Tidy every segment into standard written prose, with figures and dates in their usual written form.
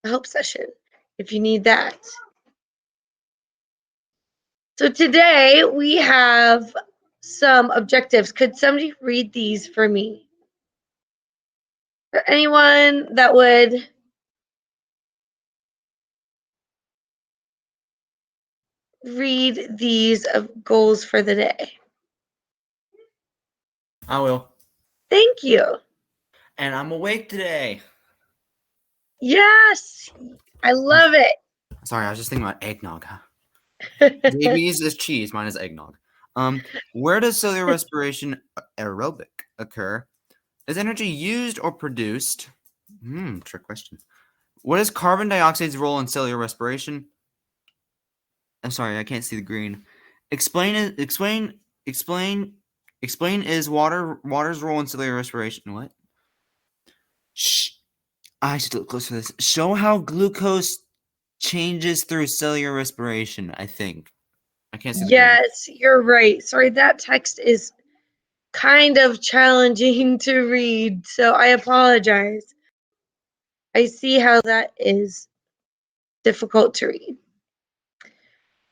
help session if you need that. So today we have some objectives. Could somebody read these for me? For anyone that would read these goals for the day? I will. Thank you. And I'm awake today. Yes, I love it. Sorry, I was just thinking about eggnog. Davey's is cheese, mine is eggnog. Where does cellular respiration aerobic occur? Is energy used or produced? Trick question. What is carbon dioxide's role in cellular respiration? I'm sorry, I can't see the green. Explain is water's role in cellular respiration. What? Shh. I should look close for this. Show how glucose changes through cellular respiration, I think. I can't see the green. Yes, you're right. Sorry, that text is kind of challenging to read, so I apologize. I see how that is difficult to read.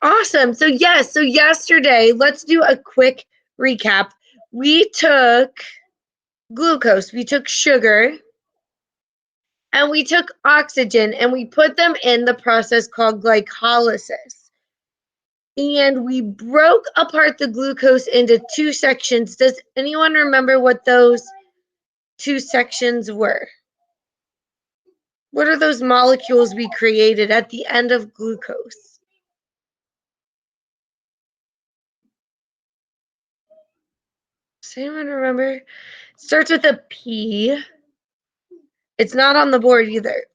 Awesome. So yes, so yesterday, let's do a quick recap. We took glucose, we took sugar, and we took oxygen, and we put them in the process called glycolysis. And we broke apart the glucose into two sections. Does anyone remember what those two sections were? What are those molecules we created at the end of glucose? Does anyone remember? Starts with a P. It's not on the board either.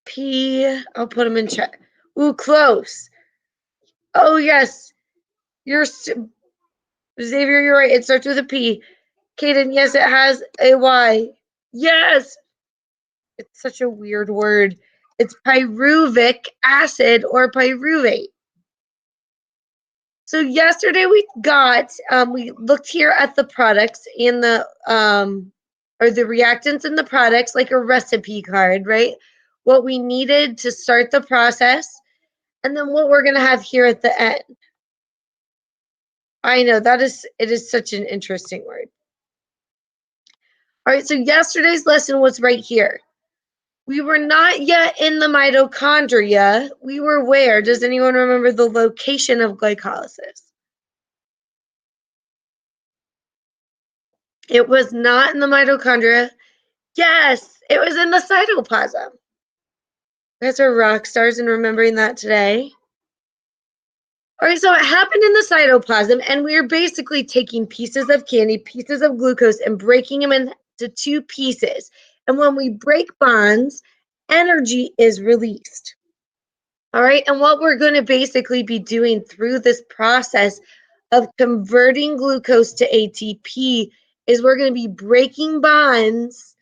P. I'll put them in chat. Ooh, close. Oh, yes. Xavier, you're right. It starts with a P. Kaden, yes, it has a Y. Yes. It's such a weird word. It's pyruvic acid or pyruvate. So yesterday we looked here at the products and the reactants in the products, like a recipe card, right? What we needed to start the process, and then what we're going to have here at the end. I know it is such an interesting word. All right, so yesterday's lesson was right here. We were not yet in the mitochondria. We were where? Does anyone remember the location of glycolysis? It was not in the mitochondria. Yes, it was in the cytoplasm. You guys are rock stars in remembering that today. All right, so it happened in the cytoplasm, and we are basically taking pieces of candy, pieces of glucose, and breaking them into two pieces. And when we break bonds, energy is released. All right, and what we're going to basically be doing through this process of converting glucose to ATP is we're going to be breaking bonds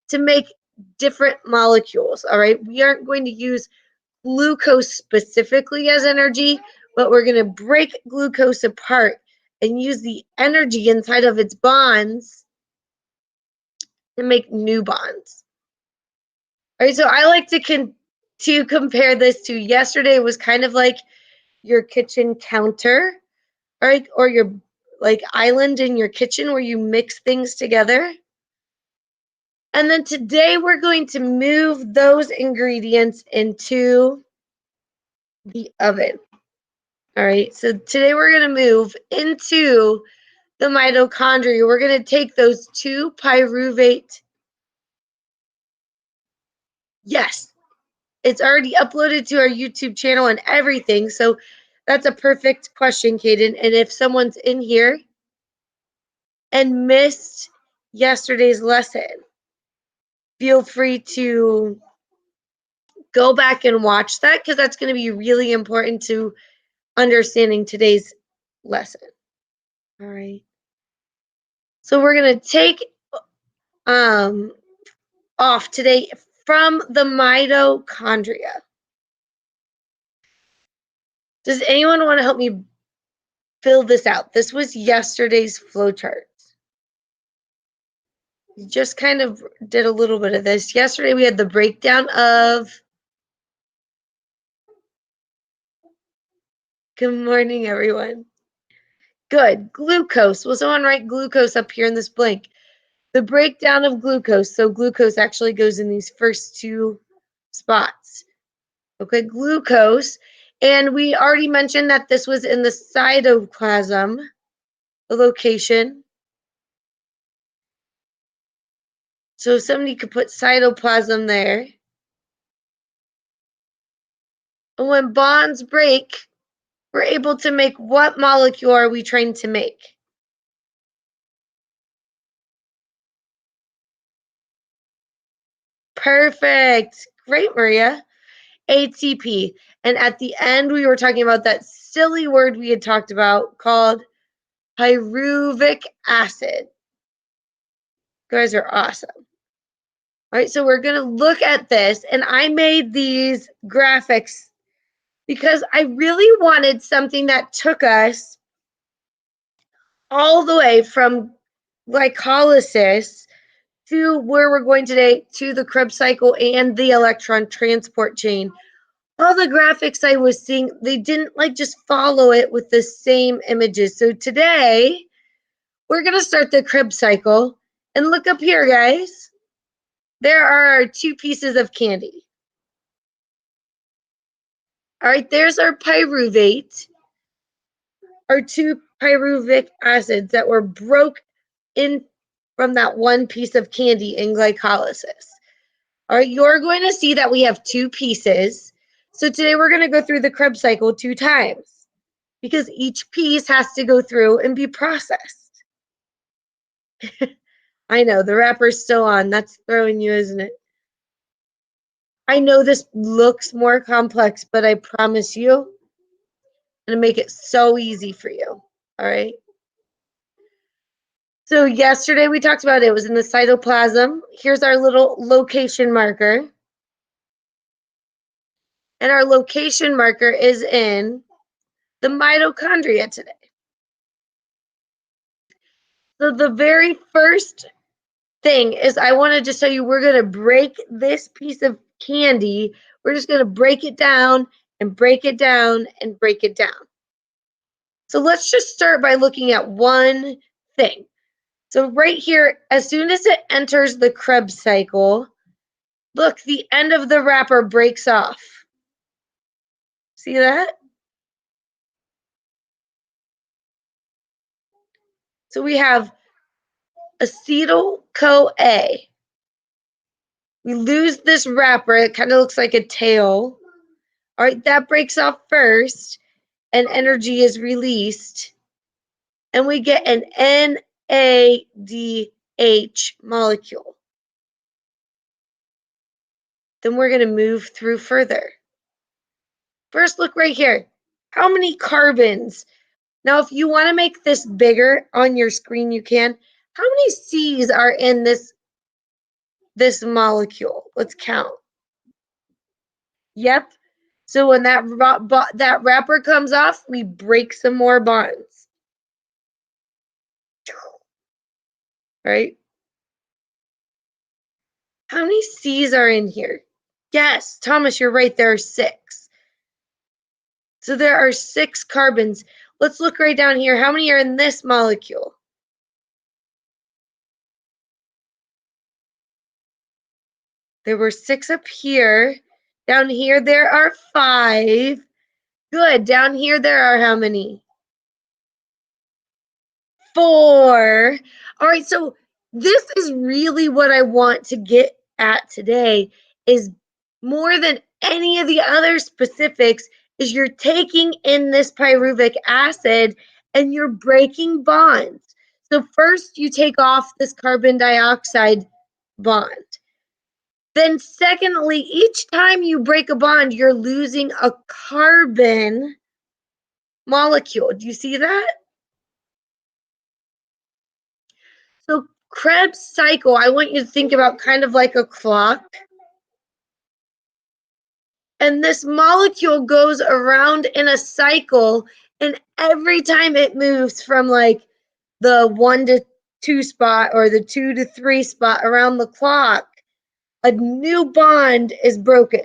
to make different molecules. All right, we aren't going to use glucose specifically as energy, but we're going to break glucose apart and use the energy inside of its bonds to make new bonds. All right, so I like to compare this to yesterday was kind of like your kitchen counter, right? Or your like island in your kitchen where you mix things together. And then today we're going to move those ingredients into the oven. All right, so today we're going to move into the mitochondria. We're going to take those two pyruvate. Yes, it's already uploaded to our YouTube channel and everything. So that's a perfect question, Kaden. And if someone's in here and missed yesterday's lesson, feel free to go back and watch that because that's going to be really important to understanding today's lesson. All right. So we're going to take off today from the mitochondria. Does anyone want to help me fill this out. This was yesterday's flowchart. We just kind of did a little bit of this. Yesterday we had the breakdown of, good morning, everyone. Good, glucose. Will someone write glucose up here in this blank? The breakdown of glucose. So glucose actually goes in these first two spots. Okay, glucose. And we already mentioned that this was in the cytoplasm, the location. So somebody could put cytoplasm there. And when bonds break, we're able to make what molecule are we trying to make? Perfect. Great, Maria. ATP. And at the end, we were talking about that silly word we had talked about called pyruvic acid. You guys are awesome. All right, so we're going to look at this, and I made these graphics because I really wanted something that took us all the way from glycolysis to where we're going today, to the Krebs cycle and the electron transport chain. All the graphics I was seeing, they didn't like just follow it with the same images. So today, we're going to start the Krebs cycle. And look up here, guys. There are two pieces of candy. All right, there's our pyruvate, our two pyruvic acids that were broke in from that one piece of candy in glycolysis. All right, you're going to see that we have two pieces. So today we're going to go through the Krebs cycle 2 times because each piece has to go through and be processed. I know, the wrapper's still on. That's throwing you, isn't it? I know this looks more complex, but I promise you, I'm going to make it so easy for you. All right? So yesterday we talked about it. It was in the cytoplasm. Here's our little location marker. And our location marker is in the mitochondria today. So the very first thing is I want to just tell you we're going to break this piece of candy. We're just going to break it down and break it down and break it down. So let's just start by looking at one thing. So right here, as soon as it enters the Krebs cycle, look, the end of the wrapper breaks off. See that? So we have acetyl-CoA. We lose this wrapper. It kind of looks like a tail. All right, that breaks off first, and energy is released. And we get an NADH molecule. Then we're going to move through further. First, look right here. How many carbons? Now, if you want to make this bigger on your screen, you can. How many C's are in this molecule? Let's count. Yep. So when that wrapper comes off, we break some more bonds. Right? How many C's are in here? Yes, Thomas, you're right. There are 6. So there are 6 carbons. Let's look right down here. How many are in this molecule? There were 6 up here. Down here, there are 5. Good. Down here, there are how many? 4. All right, so this is really what I want to get at today is more than any of the other specifics is you're taking in this pyruvic acid and you're breaking bonds. So first you take off this carbon dioxide bond. Then secondly, each time you break a bond, you're losing a carbon molecule. Do you see that? So Krebs cycle, I want you to think about kind of like a clock. And this molecule goes around in a cycle, and every time it moves from like the 1 to 2 spot or the 2 to 3 spot around the clock, a new bond is broken.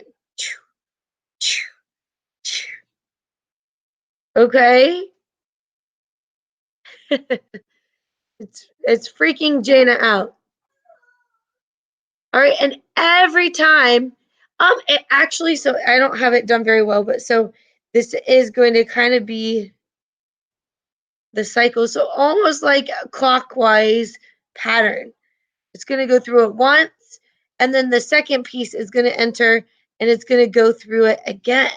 Okay? It's freaking Jaina out. All right, and every time, it actually, so I don't have it done very well, but so this is going to kind of be the cycle. So almost like a clockwise pattern. It's going to go through it once, and then the second piece is going to enter, and it's going to go through it again.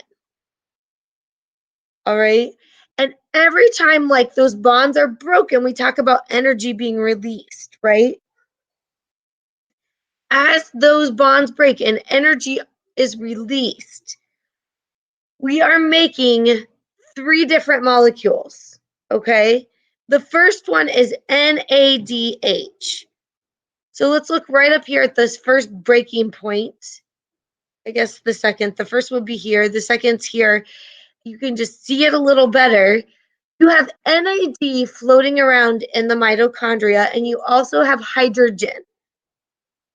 All right. And every time like those bonds are broken, we talk about energy being released, right? As those bonds break and energy is released, we are making 3 different molecules, okay? The first one is NADH. So let's look right up here at this first breaking point. I guess the second. The first would be here. The second's here. You can just see it a little better. You have NAD floating around in the mitochondria, and you also have hydrogen.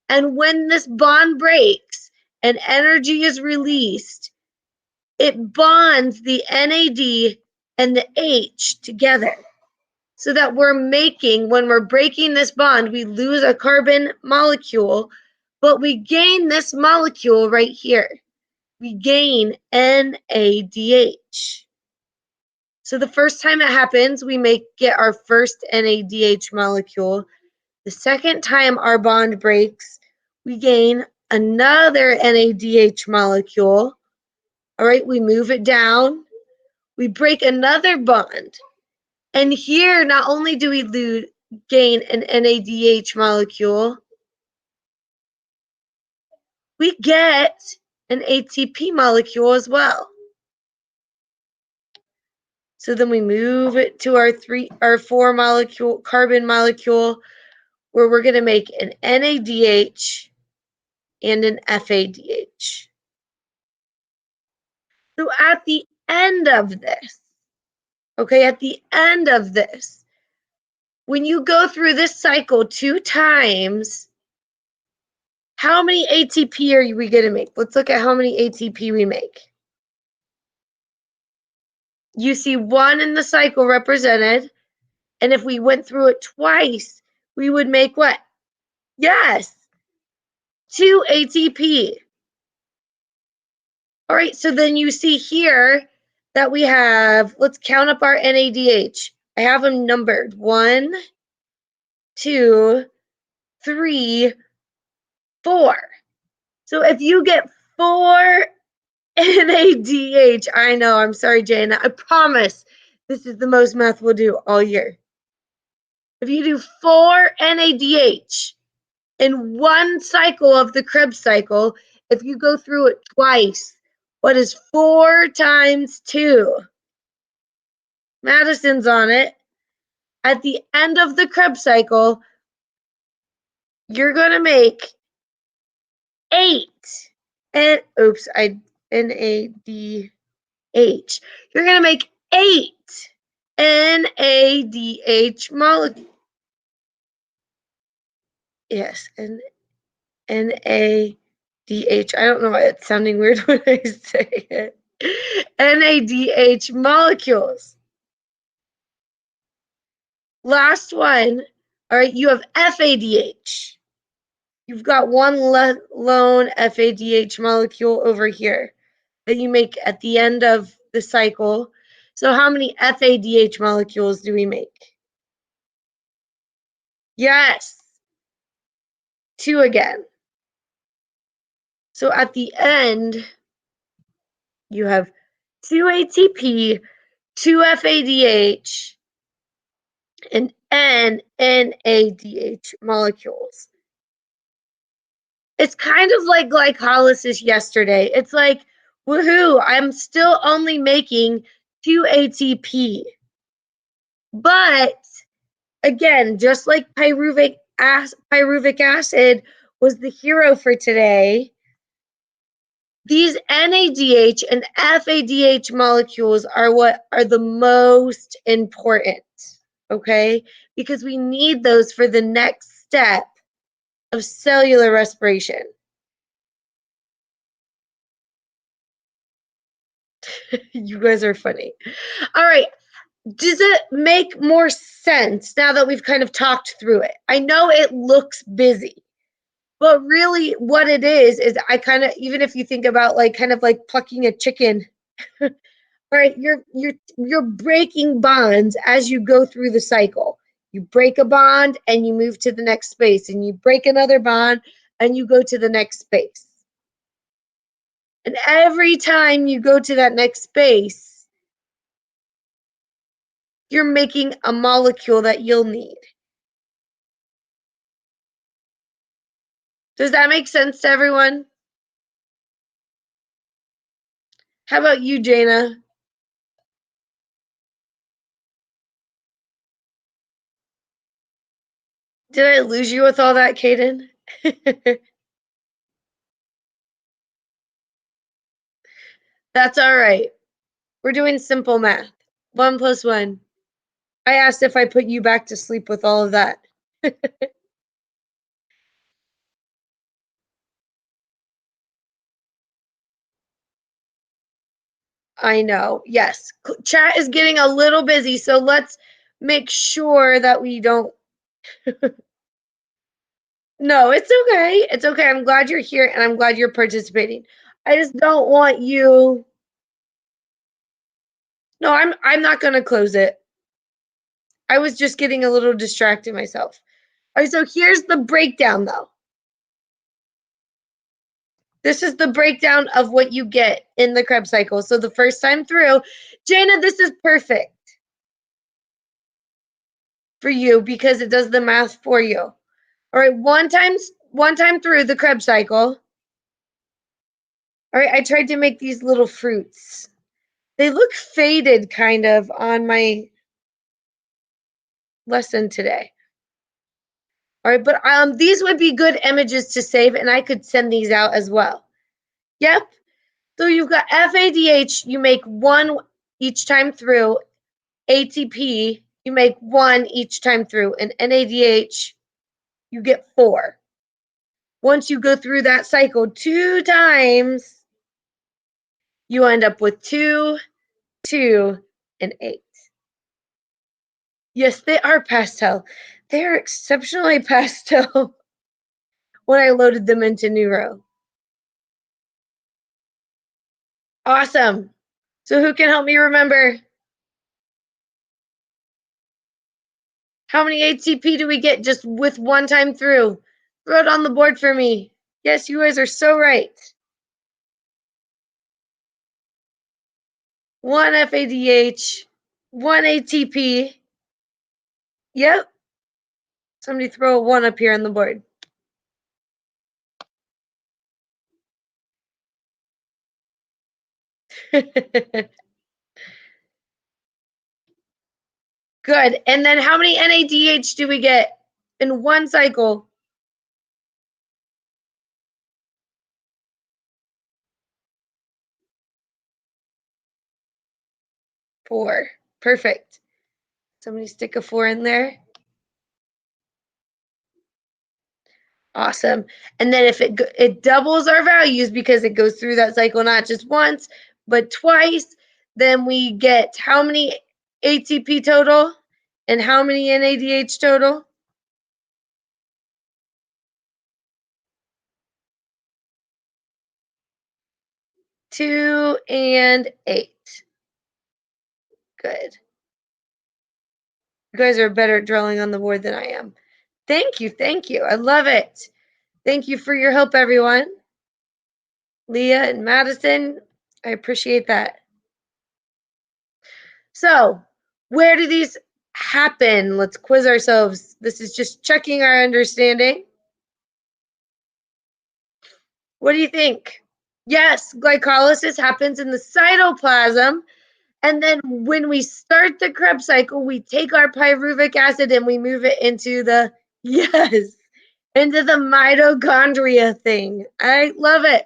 And when this bond breaks and energy is released, it bonds the NAD and the H together. So that we're making, when we're breaking this bond, we lose a carbon molecule, but we gain this molecule right here. We gain NADH. So the first time it happens, we get our first NADH molecule. The second time our bond breaks, we gain another NADH molecule. All right, we move it down. We break another bond. And here, not only do we gain an NADH molecule, we get an ATP molecule as well. So then we move it to our 4 molecule carbon molecule, where we're going to make an NADH and an FADH. So at the end of this, okay, at the end of this, when you go through this cycle 2 times, how many ATP are we going to make? Let's look at how many ATP we make. You see 1 in the cycle represented, and if we went through it twice, we would make what? Yes, 2 ATP. All right, so then you see here that we have, let's count up our NADH. I have them numbered. 1, 2, 3, 4. So if you get 4 NADH, I know, I'm sorry, Jana, I promise this is the most math we'll do all year. If you do 4 NADH in one cycle of the Krebs cycle, if you go through it twice, what is 4 times 2? Madison's on it. At the end of the Krebs cycle, you're going to make 8. And oops, NADH. You're going to make 8 NADH molecules. Yes, NADH. I don't know why it's sounding weird when I say it. NADH molecules. Last one. All right, you have FADH. You've got one lone FADH molecule over here that you make at the end of the cycle. So how many FADH molecules do we make? Yes, 2 again. So at the end, you have 2 ATP, 2 FADH, and N NADH molecules. It's kind of like glycolysis yesterday. It's like, woohoo, I'm still only making 2 ATP. But again, just like pyruvic acid was the hero for today, these NADH and FADH molecules are what are the most important, okay? Because we need those for the next step of cellular respiration. You guys are funny. All right. Does it make more sense now that we've kind of talked through it? I know it looks busy, but really what it is I kind of, even if you think about like kind of like plucking a chicken, right? You're breaking bonds as you go through the cycle. You break a bond and you move to the next space, and you break another bond and you go to the next space. And every time you go to that next space, you're making a molecule that you'll need. Does that make sense to everyone? How about you, Jana? Did I lose you with all that, Kaden? That's all right. We're doing simple math. 1 + 1. I asked if I put you back to sleep with all of that. I know. Yes. Chat is getting a little busy, so let's make sure that we don't. No, it's okay. It's okay. I'm glad you're here and I'm glad you're participating. I just don't want you. No, I'm not going to close it. I was just getting a little distracted myself. All right, so here's the breakdown though. This is the breakdown of what you get in the Krebs cycle. So the first time through, Jana, this is perfect for you because it does the math for you. All right, one time through the Krebs cycle. All right, I tried to make these little fruits. They look faded kind of on my lesson today. All right, but these would be good images to save, and I could send these out as well. Yep. So you've got FADH, you make 1 each time through. ATP, you make 1 each time through. And NADH, you get 4. Once you go through that cycle 2 times, you end up with 2, 2, and 8. Yes, they are pastel. They are exceptionally pastel when I loaded them into Neuro. Awesome. So who can help me remember? How many ATP do we get just with 1 time through? Throw it on the board for me. Yes, you guys are so right. 1 FADH, 1 ATP. Yep. Somebody throw a 1 up here on the board. Good. And then how many NADH do we get in 1 cycle? 4. Perfect. Somebody stick a 4 in there. Awesome. And then if it doubles our values because it goes through that cycle not just once, but twice, then we get how many ATP total and how many NADH total? 2 and 8. Good. You guys are better at drawing on the board than I am. Thank you. Thank you. I love it. Thank you for your help, everyone. Leah and Madison, I appreciate that. So, where do these happen? Let's quiz ourselves. This is just checking our understanding. What do you think? Yes, glycolysis happens in the cytoplasm. And then when we start the Krebs cycle, we take our pyruvic acid and we move it into the, yes, into the mitochondria thing. I love it.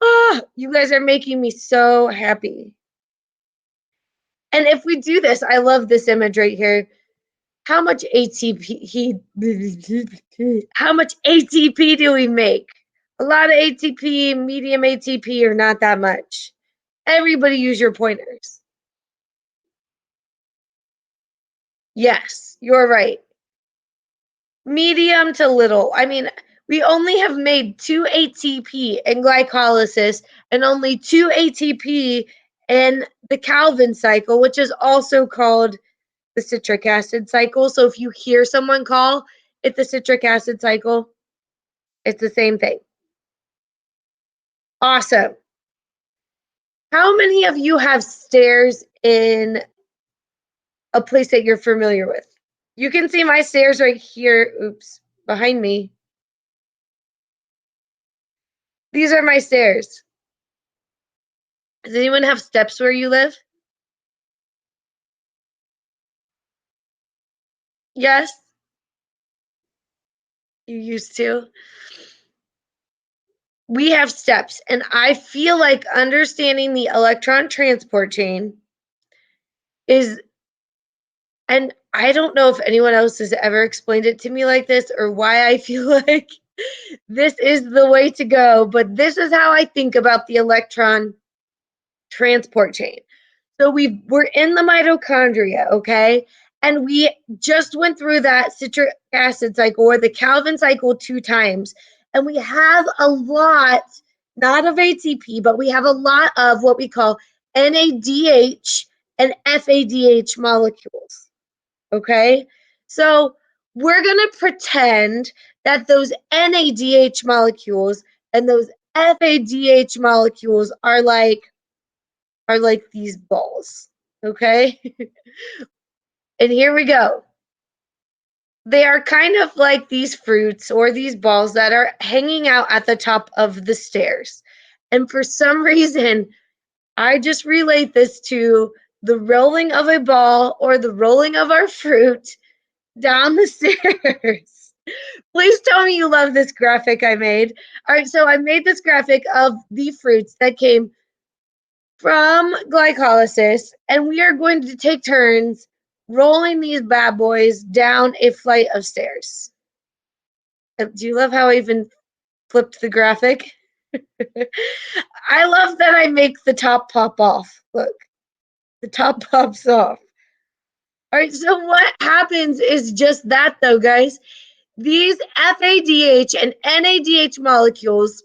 Oh, you guys are making me so happy. And if we do this, I love this image right here. How much ATP do we make? A lot of ATP, medium ATP, or not that much? Everybody use your pointers. Yes, you're right. Medium to little. I mean, we only have made 2 ATP in glycolysis and only 2 ATP in the Calvin cycle, which is also called the citric acid cycle. So if you hear someone call it the citric acid cycle, it's the same thing. Awesome. How many of you have stairs in a place that you're familiar with? You can see my stairs right here. Oops, behind me. These are my stairs. Does anyone have steps where you live? Yes? You used to? We have steps, and I feel like understanding the electron transport chain is, and I don't know if anyone else has ever explained it to me like this or why I feel like this is the way to go, but this is how I think about the electron transport chain. So we're in the mitochondria, okay? And we just went through that citric acid cycle or the Calvin cycle 2 times. And we have a lot, not of ATP, but we have a lot of what we call NADH and FADH molecules, okay? So we're going to pretend that those NADH molecules and those FADH molecules are like these balls, okay? And here we go. They are kind of like these fruits or these balls that are hanging out at the top of the stairs. And for some reason, I just relate this to the rolling of a ball or the rolling of our fruit down the stairs. Please tell me you love this graphic I made. All right, so I made this graphic of the fruits that came from glycolysis, and we are going to take turns rolling these bad boys down a flight of stairs. Do you love how I even flipped the graphic? I love that I make the top pop off. Look, the top pops off. All right, so what happens is just that, though, guys. These FADH and NADH molecules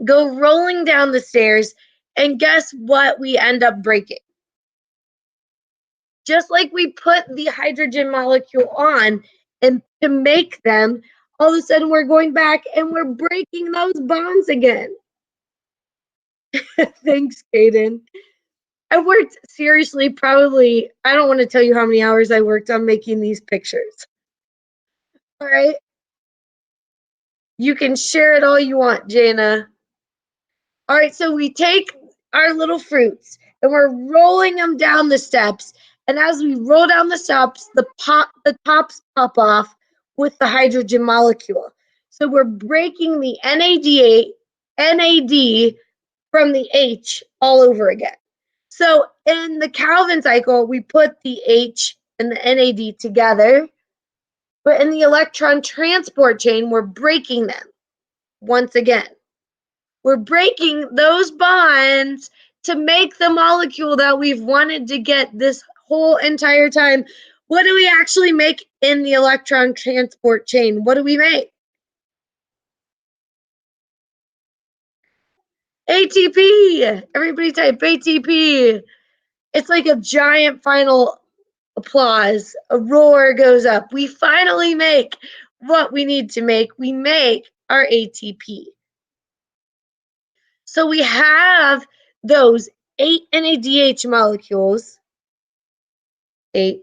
go rolling down the stairs, and guess what we end up breaking? Just like we put the hydrogen molecule on and to make them, all of a sudden we're going back and we're breaking those bonds again. Thanks, Kaden. I worked seriously, probably, I don't want to tell you how many hours I worked on making these pictures. All right. You can share it all you want, Jana. All right, so we take our little fruits and we're rolling them down the steps. And as we roll down the steps, the tops pop off with the hydrogen molecule. So we're breaking the NAD from the H all over again. So in the Calvin cycle, we put the H and the NAD together. But in the electron transport chain, we're breaking them once again. We're breaking those bonds to make the molecule that we've wanted to get this whole entire time. What do we actually make in the electron transport chain? What do we make? ATP. Everybody type ATP. It's like a giant final applause. A roar goes up. We finally make what we need to make. We make our ATP. So we have those 8 NADH molecules. 8.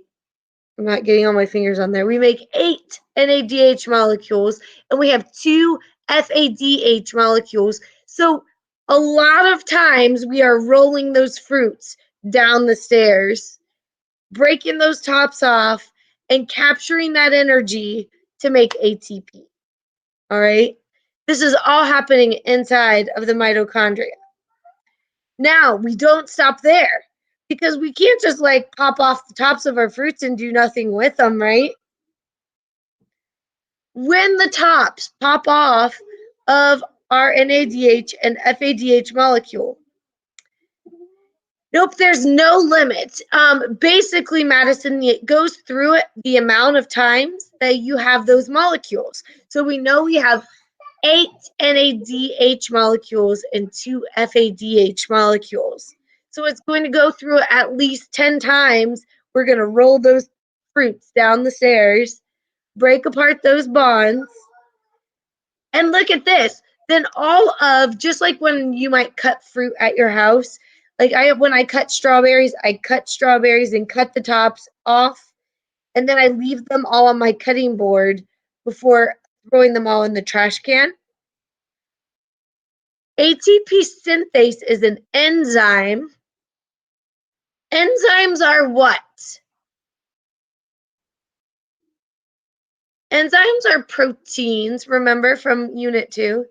I'm not getting all my fingers on there. We make 8 NADH molecules, and we have 2 FADH molecules. So a lot of times we are rolling those fruits down the stairs, breaking those tops off, and capturing that energy to make ATP. All right? This is all happening inside of the mitochondria. Now, we don't stop there because we can't just like pop off the tops of our fruits and do nothing with them, right? When the tops pop off of our NADH and FADH molecule, nope, there's no limit. Basically, Madison, it goes through it the amount of times that you have those molecules. So we know we have 8 NADH molecules and 2 FADH molecules. So it's going to go through it at least 10 times. We're going to roll those fruits down the stairs, break apart those bonds, and look at this. Then all of, just like when you might cut fruit at your house, like when I cut strawberries and cut the tops off, and then I leave them all on my cutting board before throwing them all in the trash can. ATP synthase is an enzyme. Enzymes are what? Enzymes are proteins, remember from Unit 2?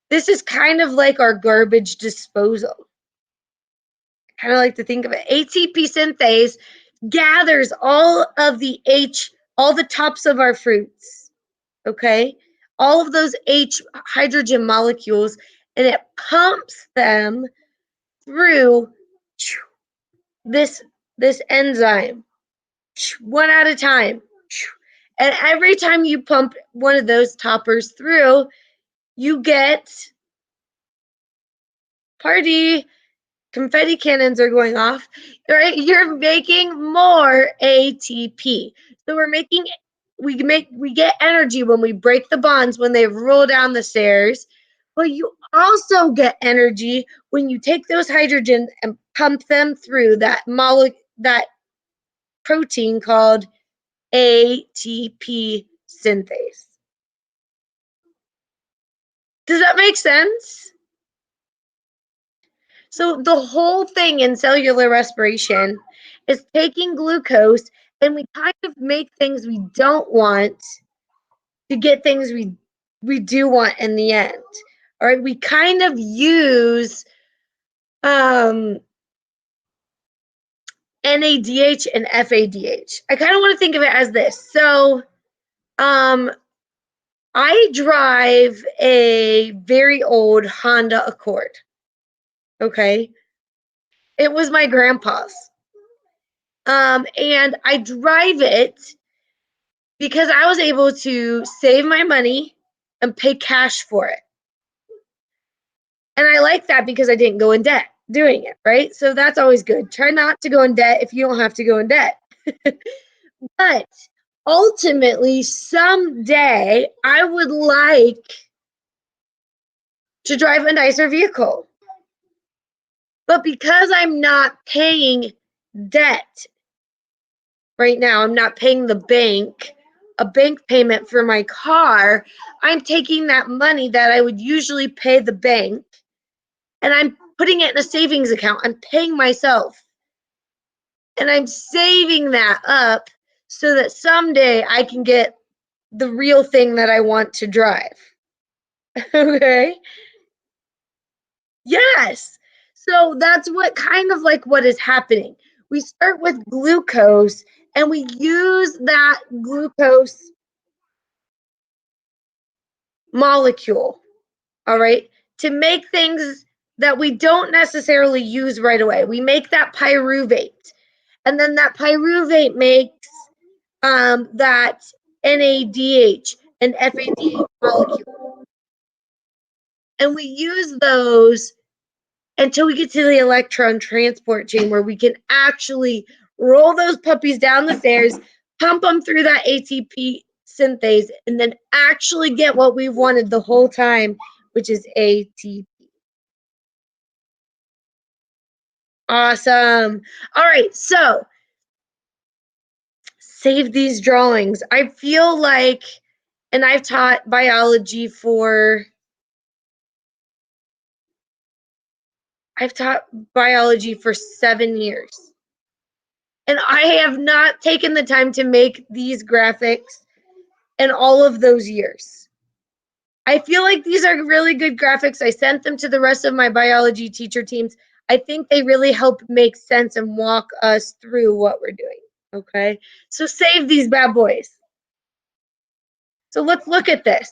This is kind of like our garbage disposal. I kind of like to think of it. ATP synthase gathers all the tops of our fruits, okay? All of those H hydrogen molecules, and it pumps them through this enzyme, one at a time. And every time you pump one of those toppers through, you get party. Confetti cannons are going off. Right? You're making more ATP. So we get energy when we break the bonds, when they roll down the stairs. But you also get energy when you take those hydrogens and pump them through that protein called ATP synthase. Does that make sense? So the whole thing in cellular respiration is taking glucose, and we kind of make things we don't want to get things we do want in the end. All right, we kind of use NADH and FADH. I kind of want to think of it as this. So I drive a very old Honda Accord. Okay. It was my grandpa's. And I drive it because I was able to save my money and pay cash for it. And I like that because I didn't go in debt doing it, right? So that's always good. Try not to go in debt if you don't have to go in debt. But ultimately, someday, I would like to drive a nicer vehicle. But because I'm not paying debt right now, I'm not paying the bank a bank payment for my car, I'm taking that money that I would usually pay the bank and I'm putting it in a savings account. I'm paying myself. And I'm saving that up so that someday I can get the real thing that I want to drive. Okay? Yes. So that's what is happening. We start with glucose and we use that glucose molecule, all right, to make things that we don't necessarily use right away. We make that pyruvate. And then that pyruvate makes that NADH and FADH molecule. And we use those until we get to the electron transport chain where we can actually roll those puppies down the stairs, pump them through that ATP synthase, and then actually get what we've wanted the whole time, which is ATP. Awesome. All right, so save these drawings. I feel like, and I've taught biology for 7 years. And I have not taken the time to make these graphics in all of those years. I feel like these are really good graphics. I sent them to the rest of my biology teacher teams. I think they really help make sense and walk us through what we're doing, okay? So save these bad boys. So let's look at this.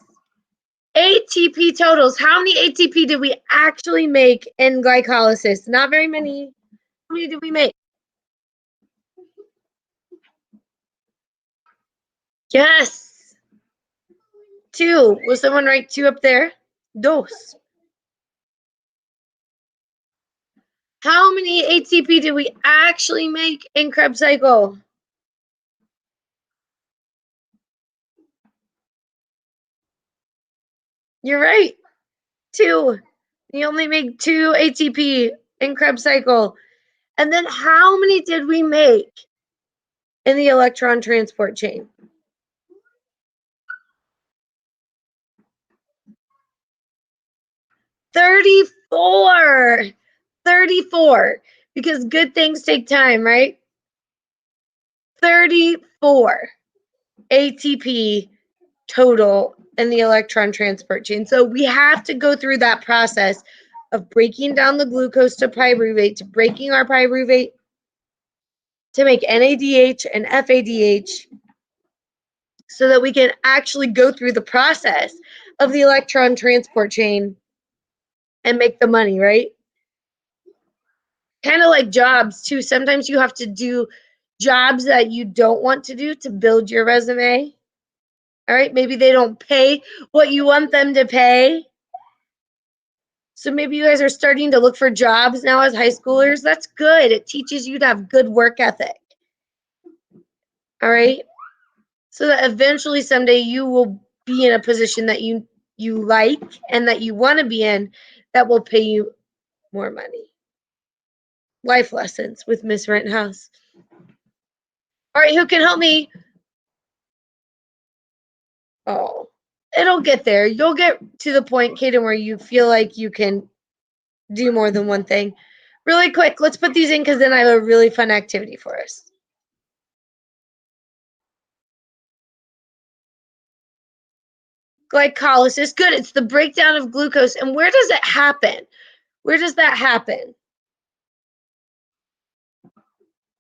ATP totals. How many ATP did we actually make in glycolysis? Not very many. How many did we make? Yes. 2. Will someone write 2 up there? Dos. How many ATP did we actually make in Krebs cycle? You're right. 2. You only make 2 ATP in Krebs cycle. And then how many did we make in the electron transport chain? 34. 34. Because good things take time, right? 34 ATP total in the electron transport chain. So we have to go through that process of breaking down the glucose to pyruvate, to breaking our pyruvate to make NADH and FADH, so that we can actually go through the process of the electron transport chain and make the money, right? Kind of like jobs too. Sometimes you have to do jobs that you don't want to do to build your resume. All right, maybe they don't pay what you want them to pay. So maybe you guys are starting to look for jobs now as high schoolers. That's good. It teaches you to have good work ethic. All right? So that eventually someday you will be in a position that you like and that you want to be in that will pay you more money. Life lessons with Miss Renthouse. All right, who can help me? Oh, it'll get there. You'll get to the point, Kaden, where you feel like you can do more than one thing. Really quick, let's put these in because then I have a really fun activity for us. Glycolysis, good. It's the breakdown of glucose. And where does it happen? Where does that happen?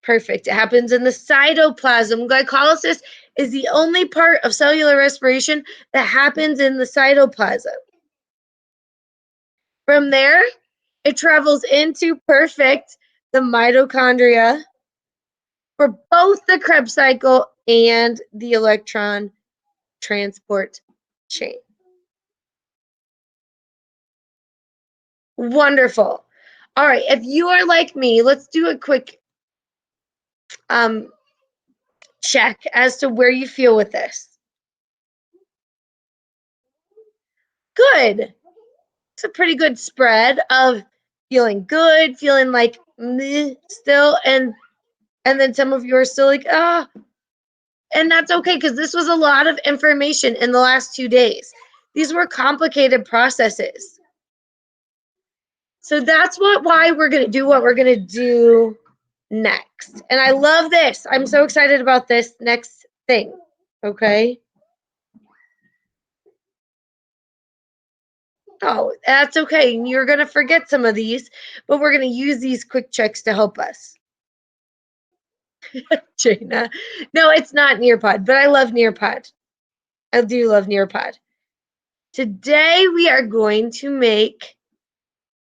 Perfect. It happens in the cytoplasm. Glycolysis is the only part of cellular respiration that happens in the cytoplasm. From there, it travels into the mitochondria for both the Krebs cycle and the electron transport chain. Wonderful. All right, if you are like me, let's do a quick check as to where you feel with this. Good. It's a pretty good spread of feeling good, feeling like meh still, and then some of you are still like, ah, and that's okay because this was a lot of information in the last 2 days. These were complicated processes. So that's why we're going to do what we're going to do next. And I love this. I'm so excited about this next thing. Okay? Oh, that's okay. You're going to forget some of these, but we're going to use these quick checks to help us. Jaina. No, it's not Nearpod, but I love Nearpod. I do love Nearpod. Today we are going to make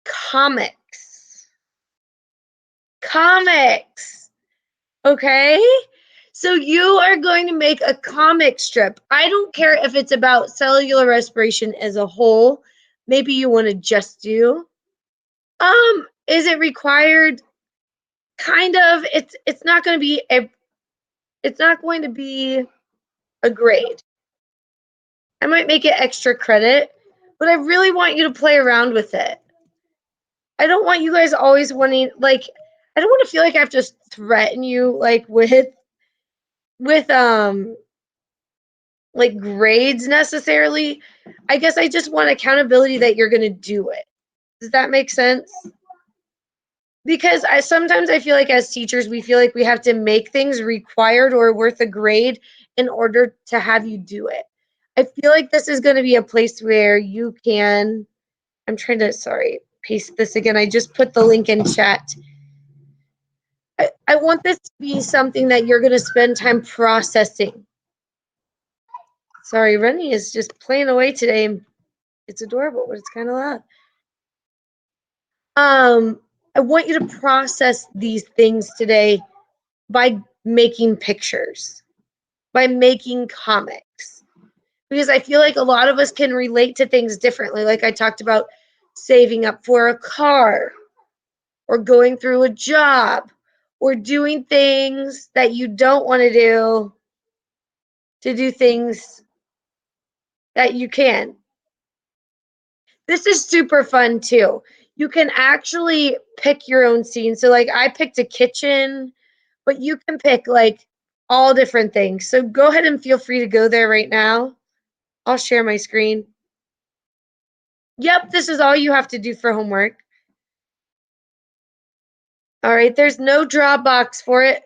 comics. Comics. Okay? So you are going to make a comic strip. I don't care if it's about cellular respiration as a whole. Maybe you want to just do. Is it required? Kind of. It's not going to be a grade. I might make it extra credit, but I really want you to play around with it. I don't want you guys always wanting, like, I don't want to feel like I have to threaten you, like, with like grades necessarily. I guess I just want accountability that you're going to do it. Does that make sense? Because sometimes I feel like as teachers, we feel like we have to make things required or worth a grade in order to have you do it. I feel like this is going to be a place where you can, I'm trying to, sorry, paste this again. I just put the link in chat. I want this to be something that you're going to spend time processing. Sorry, Rennie is just playing away today. It's adorable, but it's kind of loud. I want you to process these things today by making pictures, by making comics. Because I feel like a lot of us can relate to things differently. Like I talked about saving up for a car, or going through a job, or doing things that you don't want to do things that you can. This is super fun too. You can actually pick your own scene. So like I picked a kitchen, but you can pick like all different things. So go ahead and feel free to go there right now. I'll share my screen. Yep, this is all you have to do for homework. All right, there's no Dropbox for it.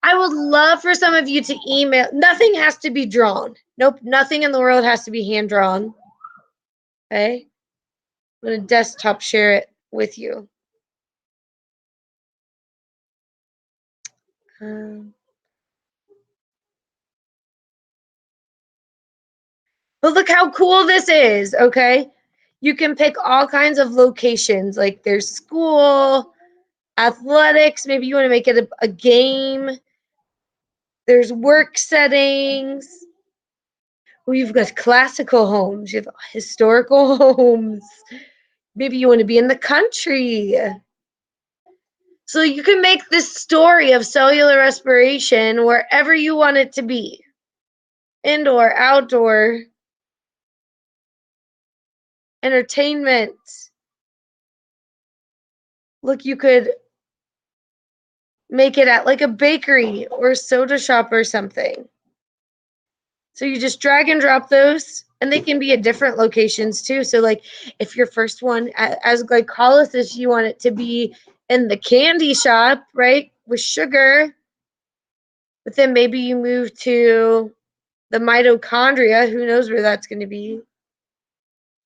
I would love for some of you to email. Nothing has to be drawn. Nope, nothing in the world has to be hand drawn. Okay? I'm going to desktop share it with you. But look how cool this is, okay? You can pick all kinds of locations. Like there's school, athletics. Maybe you want to make it a game. There's work settings. You've got classical homes. You have historical homes. Maybe you want to be in the country. So you can make this story of cellular respiration wherever you want it to be. Indoor, outdoor, entertainment. Look, you could make it at like a bakery or a soda shop or something. So you just drag and drop those, and they can be at different locations too. So like if your first one as glycolysis, you want it to be in the candy shop, right, with sugar, but then maybe you move to the mitochondria. Who knows where that's going to be?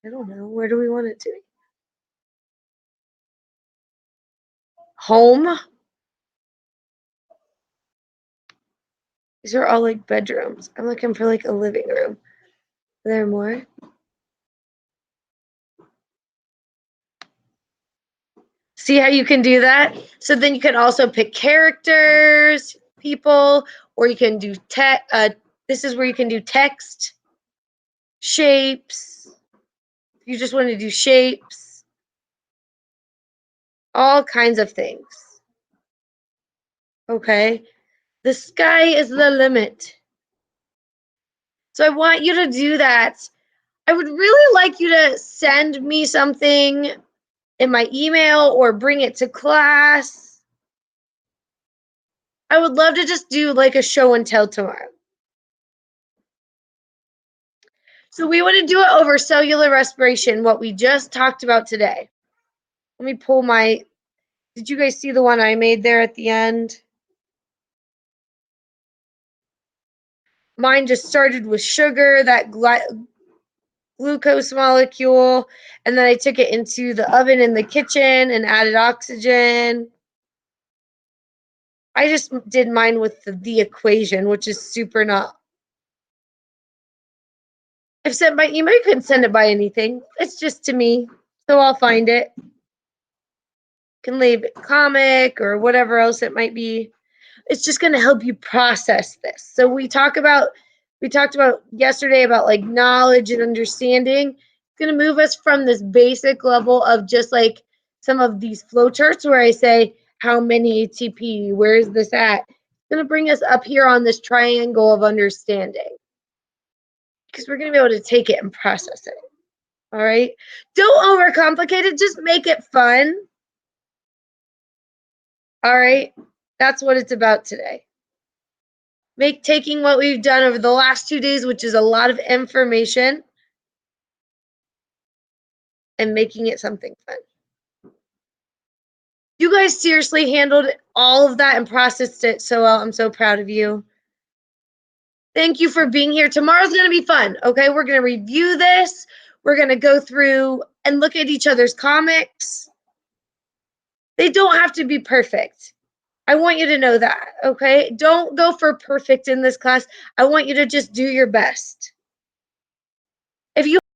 I don't know. Where do we want it to be? Home? These are all like bedrooms. I'm looking for like a living room. Are there more? See how you can do that? So then you can also pick characters, people, or you can do text. This is where you can do text, shapes. You just want to do shapes, all kinds of things. Okay? The sky is the limit. So I want you to do that. I would really like you to send me something in my email or bring it to class. I would love to just do like a show and tell tomorrow. So we want to do it over cellular respiration, what we just talked about today. Let me pull my, did you guys see the one I made there at the end? Mine just started with sugar, that glucose molecule, and then I took it into the oven in the kitchen and added oxygen. I just did mine with the equation, which is super not. I've sent by email. You can send it by anything. It's just to me, so I'll find it. You can leave it comic or whatever else it might be. It's just going to help you process this. So we talked about yesterday about like knowledge and understanding. It's going to move us from this basic level of just like some of these flowcharts where I say how many ATP, where is this at? It's going to bring us up here on this triangle of understanding, because we're going to be able to take it and process it. All right? Don't overcomplicate it. Just make it fun. All right? That's what it's about today. Taking what we've done over the last 2 days, which is a lot of information, and making it something fun. You guys seriously handled all of that and processed it so well. I'm so proud of you. Thank you for being here. Tomorrow's going to be fun, okay? We're going to review this. We're going to go through and look at each other's comics. They don't have to be perfect. I want you to know that, okay? Don't go for perfect in this class. I want you to just do your best.